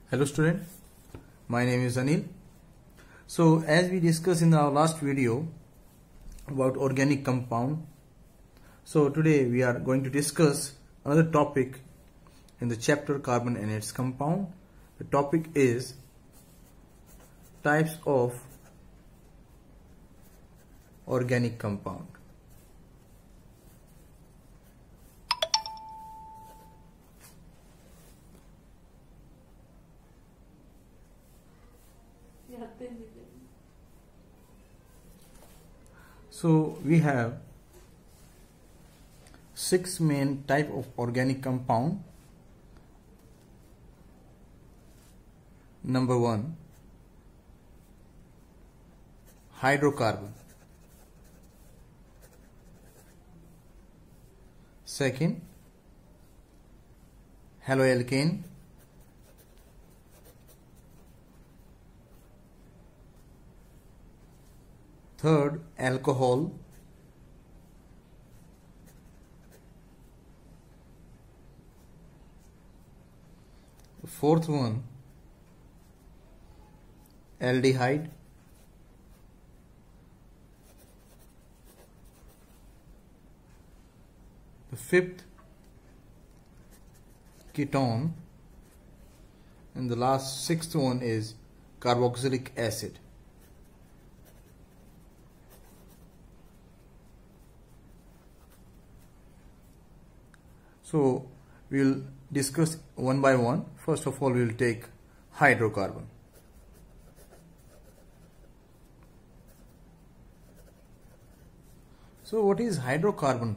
Hello student, my name is Anil. So as we discussed in our last video about organic compound, so today we are going to discuss another topic in the chapter carbon and its compound. The topic is types of organic compound. So we have 6 main type of organic compound. Number 1, hydrocarbon. Second, haloalkane. Third, alcohol. The fourth one, aldehyde. The fifth, ketone. And the sixth one is carboxylic acid. So we will discuss one by one. First of all, we will take hydrocarbon. So what is hydrocarbon?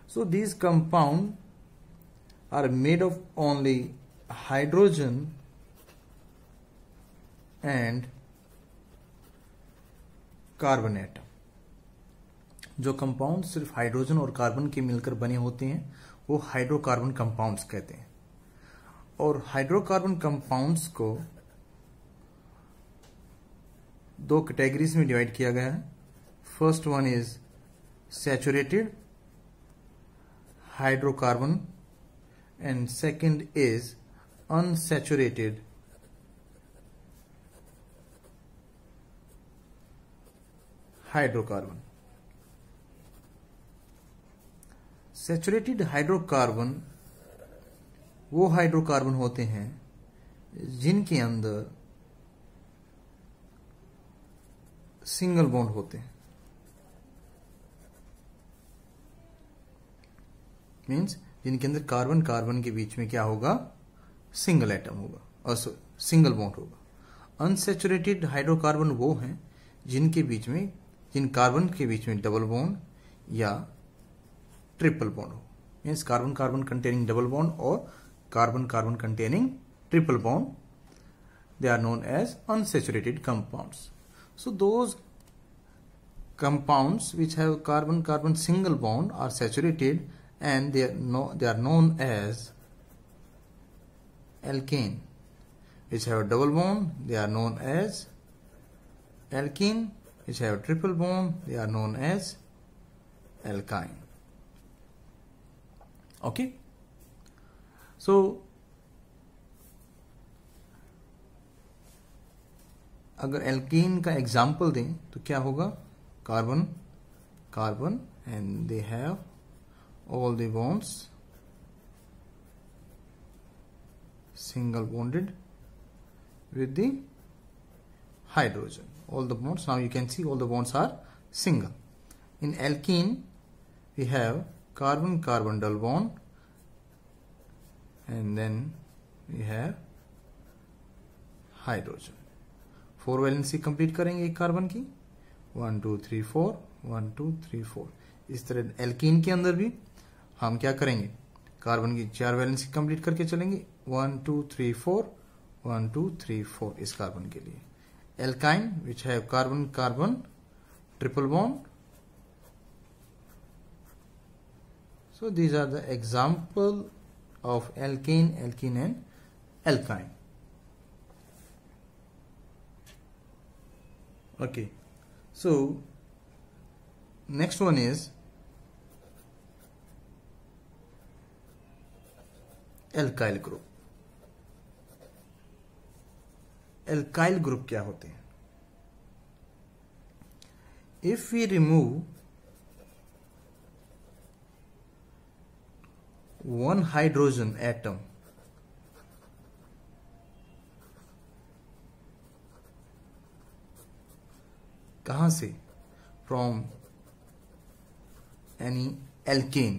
So these compounds are made of only hydrogen and carbon atom. जो compound सिर्फ hydrogen और carbon के मिलकर बने होते हैं वो hydrocarbon compounds कहते हैं. और हाइड्रोकार्बन कंपाउंड्स को दो कैटेगरीज में डिवाइड किया गया है. First one is saturated hydrocarbon and second is unsaturated hydrocarbon. Saturated hydrocarbon वो हाइड्रोकार्बन होते हैं जिनके अंदर सिंगल बॉन्ड होते हैं. मीन्स जिनके अंदर कार्बन कार्बन के बीच में क्या होगा, सिंगल एटम होगा और सिंगल बॉन्ड होगा. अनसैचुरेटेड हाइड्रोकार्बन वो हैं जिन कार्बन के बीच में डबल बॉन्ड या ट्रिपल बॉन्ड हो. Means carbon carbon containing double bond और carbon carbon containing triple bond, they are known as unsaturated compounds. So those compounds which have carbon carbon single bond are saturated and they are known as alkane. Which have a double bond, they are known as alkene. Which have a triple bond, they are known as alkyne. Okay, so अगर alkene का example दें तो क्या होगा, carbon carbon and they have all the bonds single bonded with the hydrogen. All the bonds, now you can see all the bonds are single. In alkene we have carbon carbon double bond and then we have hydrogen. 4 valency complete करेंगे एक carbon की, 1 2 3 4 1 2 3 4. इस तरह alkene के अंदर भी हम क्या करेंगे, कार्बन की 4 वैलेंसी कंप्लीट करके चलेंगे, 1 2 3 4 1 2 3 4 इस कार्बन के लिए. Alkyne which have carbon carbon triple bond. So these are the example of alkane, alkene and alkyne. Okay, so next one is alkyl group. Alkyl group क्या होते हैं? If we remove one hydrogen atom कहां से? From any alkane,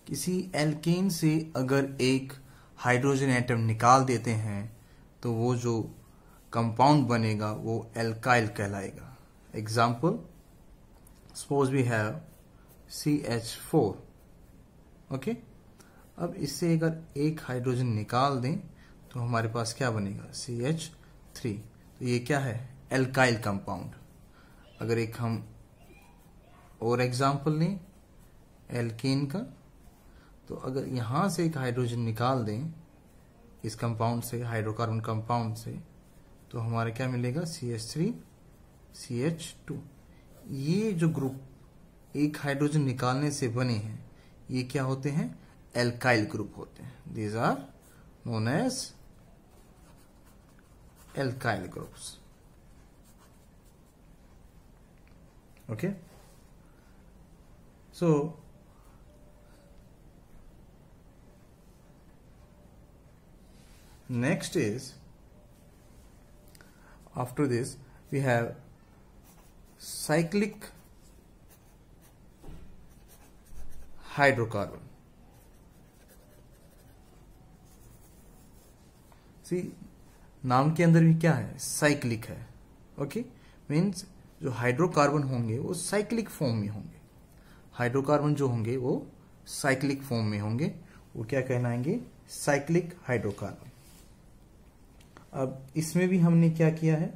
किसी alkane से अगर एक hydrogen atom निकाल देते हैं तो वो जो कंपाउंड बनेगा वो एल्काइल कहलाएगा। Example, suppose we have CH4, okay. अब इससे अगर एक हाइड्रोजन निकाल दें तो हमारे पास क्या बनेगा? CH3। तो ये क्या है? Alkyl compound. अगर एक हम और एग्जाम्पल लें एल्केन का, तो अगर यहां से एक हाइड्रोजन निकाल दें इस कंपाउंड से, हाइड्रोकार्बन कंपाउंड से, तो हमारा क्या मिलेगा? CH3 CH2। ये जो ग्रुप एक हाइड्रोजन निकालने से बने हैं ये क्या होते हैं? एल्काइल ग्रुप होते हैं। These are known as alkyl groups. Okay, so next is, after this we have cyclic hydrocarbon. See, नाम के अंदर भी क्या है? साइक्लिक है। ओके, मीन्स जो हाइड्रोकार्बन होंगे वो साइक्लिक फॉर्म में होंगे। हाइड्रोकार्बन जो होंगे वो साइक्लिक फॉर्म में होंगे, वो क्या कहलाएंगे? Cyclic hydrocarbon. अब इसमें भी हमने क्या किया है?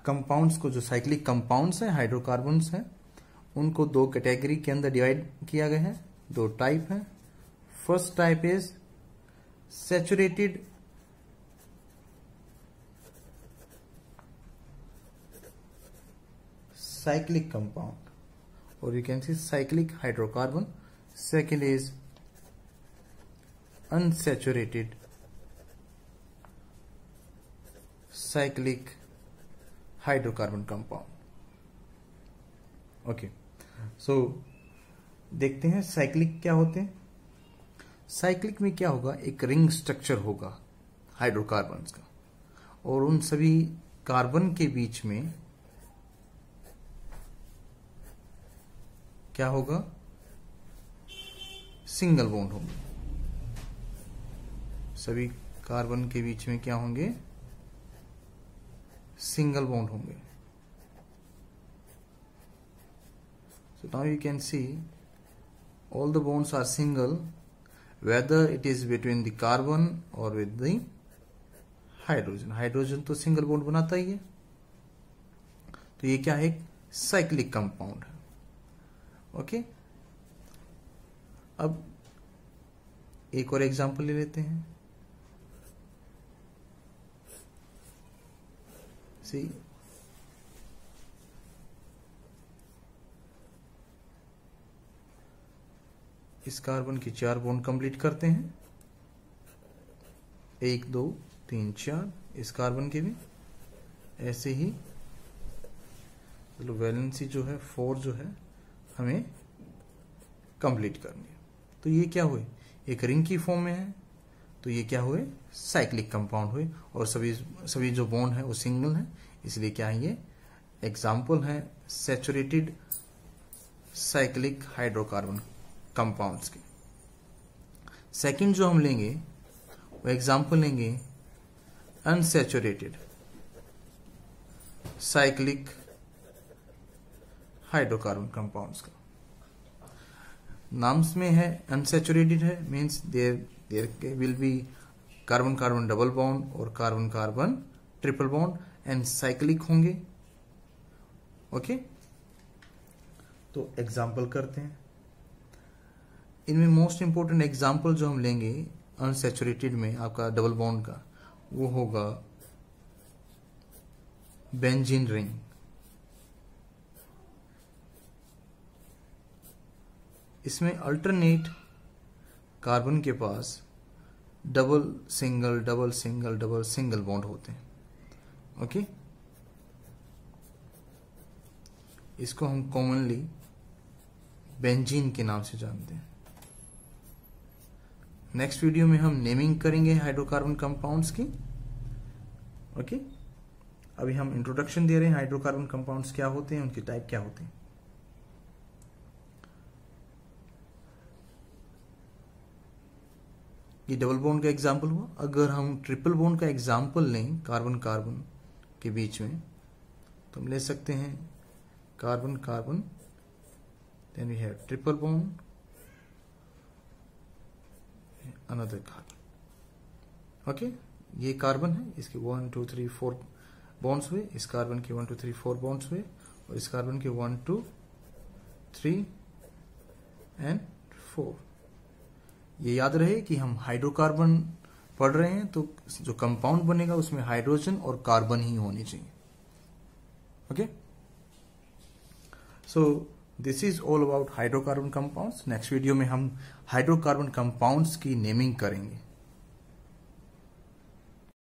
कंपाउंड्स को, जो साइक्लिक कंपाउंड्स हैं, हाइड्रोकार्बन्स हैं, उनको दो कैटेगरी के अंदर डिवाइड किया गया है। दो टाइप हैं। First type is saturated cyclic compound, or you can see cyclic hydrocarbon. Second is unsaturated cyclic hydrocarbon compound. Okay, so देखते हैं साइक्लिक क्या होते हैं। साइक्लिक में क्या होगा? एक रिंग स्ट्रक्चर होगा हाइड्रोकार्बन्स का, और उन सभी कार्बन के बीच में क्या होगा? सिंगल बॉन्ड होंगे। सभी कार्बन के बीच में क्या होंगे? सिंगल बॉन्ड होंगे। So now you can see all the bonds are single, whether it is between the carbon or with the hydrogen. Hydrogen तो सिंगल बॉन्ड बनाता ही है, तो ये क्या है? एक साइक्लिक कंपाउंड है। ओके, अब एक और एग्जांपल ले लेते हैं। सी, इस कार्बन की 4 बॉन्ड कंप्लीट करते हैं। 1 2 3 4, इस कार्बन के भी ऐसे ही। चलो, वैलेंसी जो है 4 जो है हमें कंप्लीट करनी है। तो ये क्या हुए? एक रिंग की फॉर्म में है, तो ये क्या हुए? साइक्लिक कंपाउंड हुए, और सभी जो बॉन्ड है वो सिंगल है, इसलिए क्या है? ये एग्जाम्पल है सैचुरेटेड साइक्लिक हाइड्रोकार्बन कंपाउंड्स के। सेकंड जो हम लेंगे वो एग्जाम्पल लेंगे अनसैचुरेटेड साइक्लिक हाइड्रोकार्बन कंपाउंड्स का। नाम्स में है अनसैचुरेटेड है, means there will be carbon carbon double bond और carbon carbon triple bond, and cyclic होंगे। ओके, तो एग्जाम्पल करते हैं। इनमें मोस्ट इंपोर्टेंट एग्जाम्पल जो हम लेंगे अनसैचुरेटेड में आपका डबल बॉन्ड का, वो होगा बेंजीन रिंग। इसमें अल्टरनेट कार्बन के पास double single double single double single bond होते हैं। ओके, इसको हम कॉमनली बेंजीन के नाम से जानते हैं। नेक्स्ट वीडियो में हम नेमिंग करेंगे हाइड्रोकार्बन कंपाउंड्स की। ओके, अभी हम इंट्रोडक्शन दे रहे हैं हाइड्रोकार्बन कंपाउंड्स क्या होते हैं, उनके टाइप क्या होते हैं। ये डबल बॉन्ड का एग्जाम्पल हुआ। अगर हम ट्रिपल बॉन्ड का एग्जाम्पल लें कार्बन कार्बन के बीच में, तो हम ले सकते हैं carbon carbon, then we have triple bond, another carbon. Okay, ये कार्बन है, इसके 1 2 3 4 बॉन्ड्स हुए, इस कार्बन के 1 2 3 4 बॉन्ड्स हुए, और इस कार्बन के 1 2 3 एंड 4। ये याद रहे कि हम हाइड्रोकार्बन पढ़ रहे हैं, तो जो कंपाउंड बनेगा उसमें हाइड्रोजन और कार्बन ही होनी चाहिए। Okay, so this is all about hydrocarbon compounds. Next video में हम हाइड्रोकार्बन कंपाउंड्स की नेमिंग करेंगे।